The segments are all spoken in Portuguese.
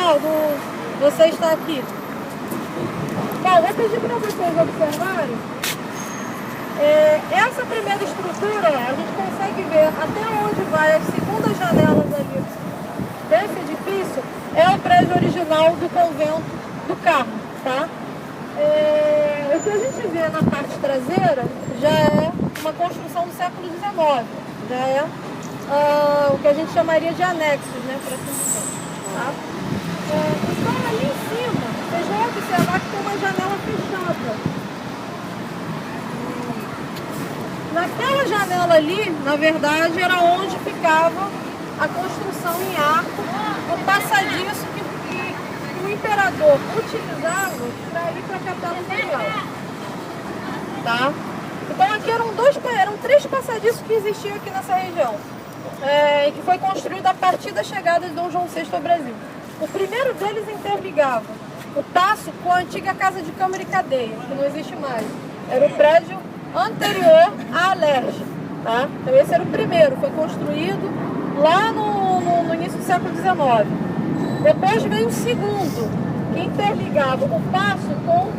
Ronaldo, você está aqui. Bom, vou pedir para vocês observarem. Essa primeira estrutura, a gente consegue ver até onde vai as segundas janelas ali desse edifício, é o prédio original do convento do Carmo, tá? O que a gente vê na parte traseira já é uma construção do século XIX, já é o que a gente chamaria de anexos, né, para dizer, tá? Então ali em cima, vocês vão observar que tem uma janela fechada. Naquela janela ali, na verdade, era onde ficava a construção em arco, o passadiço que o imperador utilizava para ir para a Capela Imperial. Tá? Então aqui eram três passadiços que existiam aqui nessa região, que foi construído a partir da chegada de Dom João VI ao Brasil. O primeiro deles interligava o paço com a antiga Casa de Câmara e Cadeia, que não existe mais. Era o prédio anterior à Alerj, tá? Então esse era o primeiro, foi construído lá no início do século XIX. Depois veio o segundo, que interligava o paço com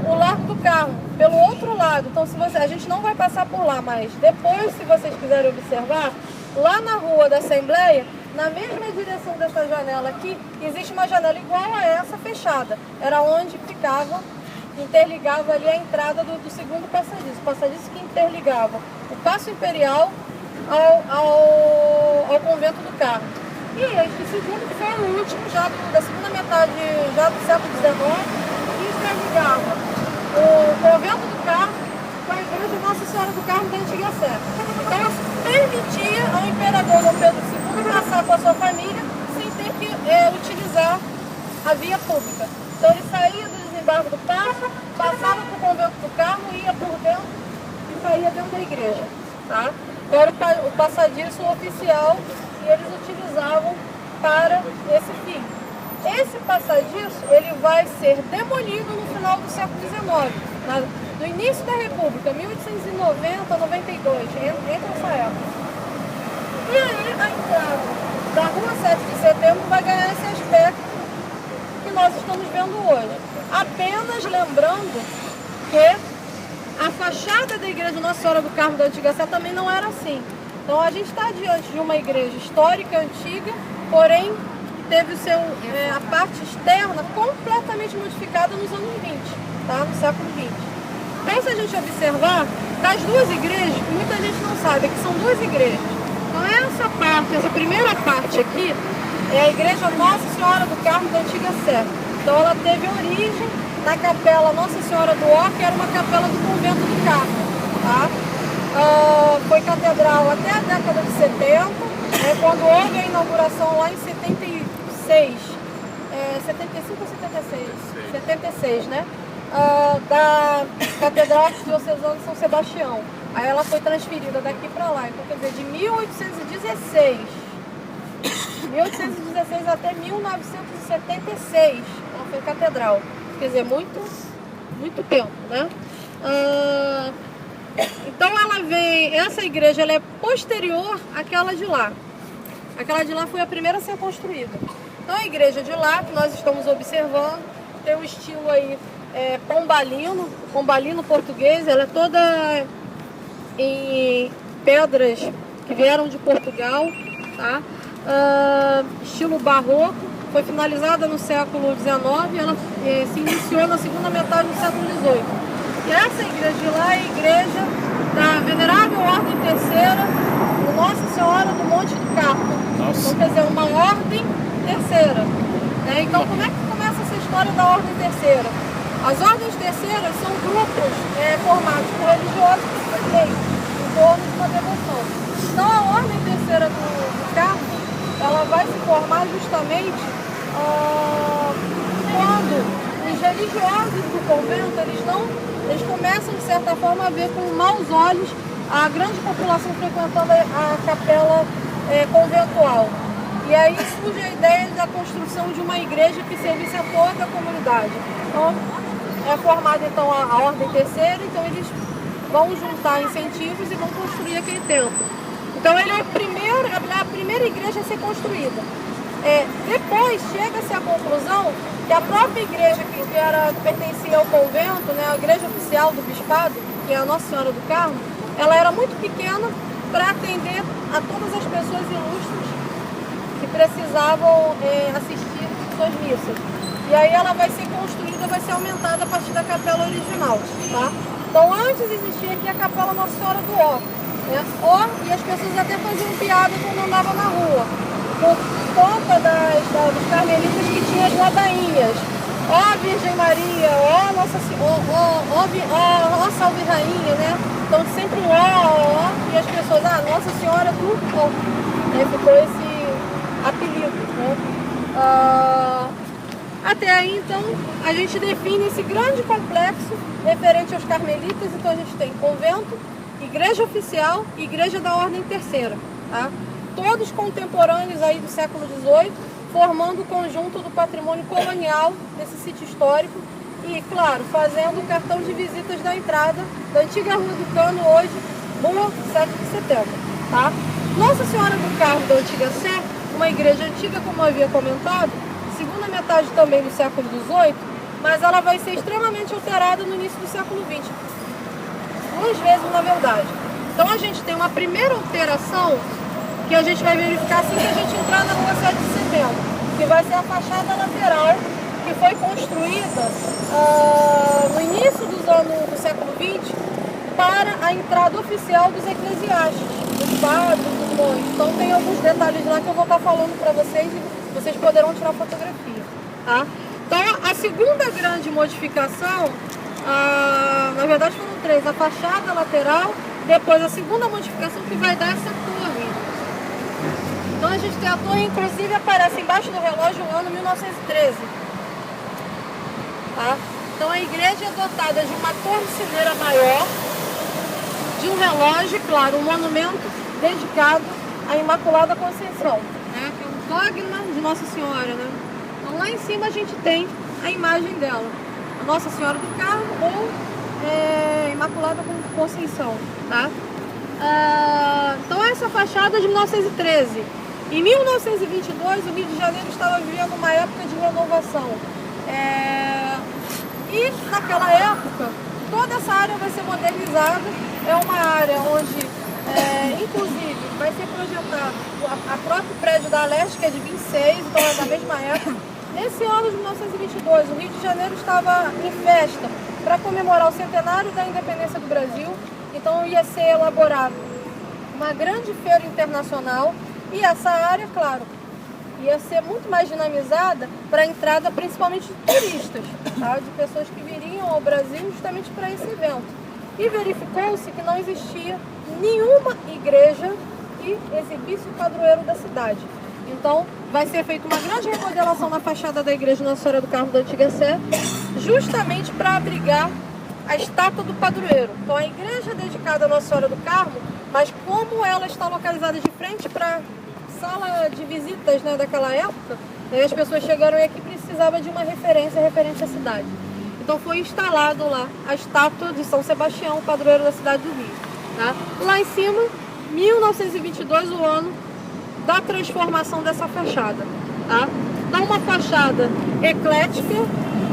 o Largo do Carmo, pelo outro lado. Então a gente não vai passar por lá, mas depois, se vocês quiserem observar, lá na Rua da Assembleia, na mesma direção dessa janela aqui, existe uma janela igual a essa fechada. Era onde interligava ali a entrada do segundo passadiço. O passadiço que interligava o Paço Imperial ao Convento do Carmo. E este segundo que foi o último, já da segunda metade já do século XIX, que interligava o Convento do Carmo com a Igreja Nossa Senhora do Carmo da Antiga Sé. Então isso permitia ao imperador Dom Pedro II passar com a sua família sem ter que utilizar a via pública. Então ele saía do desembarque do Paço, passava para o Convento do Carmo, ia por dentro e saía dentro da igreja. Tá? Então era o passadiço oficial que eles utilizavam para esse fim. Esse passadiço ele vai ser demolido no final do século XIX, no início da República, 1890, 92, entre essa época. E aí a entrada da Rua 7 de Setembro vai ganhar esse aspecto que nós estamos vendo hoje. Apenas lembrando que a fachada da Igreja Nossa Senhora do Carmo da Antiga Sé também não era assim. Então a gente está diante de uma igreja histórica, antiga, porém teve a parte externa completamente modificada nos anos 20, tá? No século XX. Então se a gente observar, das duas igrejas, que muita gente não sabe, é que são duas igrejas. Então essa primeira parte aqui, é a Igreja Nossa Senhora do Carmo da Antiga Sé. Então ela teve origem na capela Nossa Senhora do Ó, que era uma capela do Convento do Carmo. Tá? Foi catedral até a década de 70, quando houve a inauguração lá em 76, 75 ou 76? 76, né? Da Catedral Arquidiocesana de São Sebastião. Aí ela foi transferida daqui para lá. Então, quer dizer, de 1816 até 1976 ela foi catedral. Quer dizer, muito tempo, né? Então essa igreja ela é posterior àquela de lá. Aquela de lá foi a primeira a ser construída. Então a igreja de lá, que nós estamos observando, tem o estilo aí pombalino português, ela é toda em pedras que vieram de Portugal, tá? Estilo barroco, foi finalizada no século XIX, ela se iniciou na segunda metade do século XVIII. E essa igreja de lá é a igreja da Venerável Ordem Terceira de Nossa Senhora do Monte do Carmo. Então, quer dizer, uma ordem terceira. Então, como é que começa essa história da ordem terceira? As ordens terceiras são grupos formados por religiosos que se têm em torno de uma devoção. Então, a ordem terceira do Carmo, ela vai se formar justamente quando os religiosos do convento, eles começam, de certa forma, a ver com maus olhos a grande população frequentando a capela conventual. E aí surge a ideia da construção de uma igreja que servisse a toda a comunidade. Então, é formada então a ordem terceira, então eles vão juntar incentivos e vão construir aquele templo. Então ele é a primeira igreja a ser construída. Depois chega-se à conclusão que a própria igreja que pertencia ao convento, né, a igreja oficial do bispado, que é a Nossa Senhora do Carmo, ela era muito pequena para atender a todas as pessoas ilustres que precisavam assistir suas missas. E aí ela vai ser construída, vai ser aumentada a partir da capela original, tá? Então antes existia aqui a capela Nossa Senhora do Ó, né? Ó, e as pessoas até faziam piada quando andavam na rua, por conta dos carmelitas que tinham as ladainhas. Ó Virgem Maria, ó Nossa Senhora, ó Salve Rainha, né? Então sempre ó, e as pessoas, Nossa Senhora do Ó, né? Ficou esse apelido, né? Até aí, então, a gente define esse grande complexo referente aos carmelitas. Então a gente tem convento, igreja oficial e igreja da ordem terceira, tá? Todos contemporâneos aí do século XVIII, formando o conjunto do patrimônio colonial desse sítio histórico e, claro, fazendo o cartão de visitas da entrada da antiga Rua do Cano, hoje Rua 7 de Setembro, tá? Nossa Senhora do Carmo da Antiga Sé, uma igreja antiga, como eu havia comentado, segunda metade também do século XVIII, mas ela vai ser extremamente alterada no início do século XX, 2 vezes na verdade. Então a gente tem uma primeira alteração que a gente vai verificar assim que a gente entrar na Rua 7 de Setembro, que vai ser a fachada lateral, que foi construída no início do século XX para a entrada oficial dos eclesiásticos, dos padres, dos monges. Então tem alguns detalhes lá que eu vou estar falando para vocês e vocês poderão tirar fotografia, tá? Então a segunda grande modificação, na verdade foram 3, a fachada lateral, depois a segunda modificação que vai dar essa torre. Então a gente tem a torre, inclusive aparece embaixo do relógio o ano 1913. Tá? Então a igreja é dotada de uma torre cineira maior, de um relógio, claro, um monumento dedicado à Imaculada Conceição, né? Que é um dogma de Nossa Senhora, né? Então lá em cima a gente tem a imagem dela, a Nossa Senhora do Carmo ou Imaculada Conceição, tá? Então essa fachada é de 1913. Em 1922 o Rio de Janeiro estava vivendo uma época de renovação. E naquela época toda essa área vai ser modernizada. É uma área onde, inclusive, vai ser projetado a próprio prédio da Leste, que é de 26, então é da mesma época. Nesse ano de 1922, o Rio de Janeiro estava em festa para comemorar o centenário da independência do Brasil. Então ia ser elaborada uma grande feira internacional e essa área, claro, ia ser muito mais dinamizada para a entrada principalmente de turistas, tá? De pessoas que viriam ao Brasil justamente para esse evento. E verificou-se que não existia nenhuma igreja que exibisse o padroeiro da cidade. Então vai ser feita uma grande remodelação na fachada da igreja Nossa Senhora do Carmo da Antiga Sé, justamente para abrigar a estátua do padroeiro. Então a igreja é dedicada à Nossa Senhora do Carmo, mas como ela está localizada de frente para a sala de visitas, né, daquela época, aí as pessoas chegaram e aqui precisava de uma referência referente à cidade. Então foi instalado lá a estátua de São Sebastião, o padroeiro da cidade do Rio. Tá? Lá em cima, 1922, o ano da transformação dessa fachada. Tá? Então uma fachada eclética,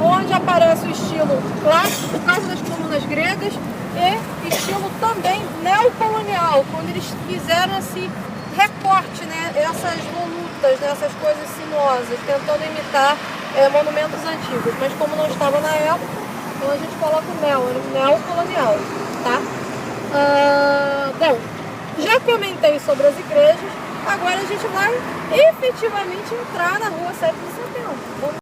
onde aparece o estilo clássico, por causa das colunas gregas, e estilo também neocolonial, quando eles fizeram esse recorte, né, essas volutas, né, essas coisas sinuosas, tentando imitar monumentos antigos, mas como não estava na época, então a gente coloca o neocolonial, tá? Bom, já comentei sobre as igrejas, agora a gente vai efetivamente entrar na Rua 7 de Setembro.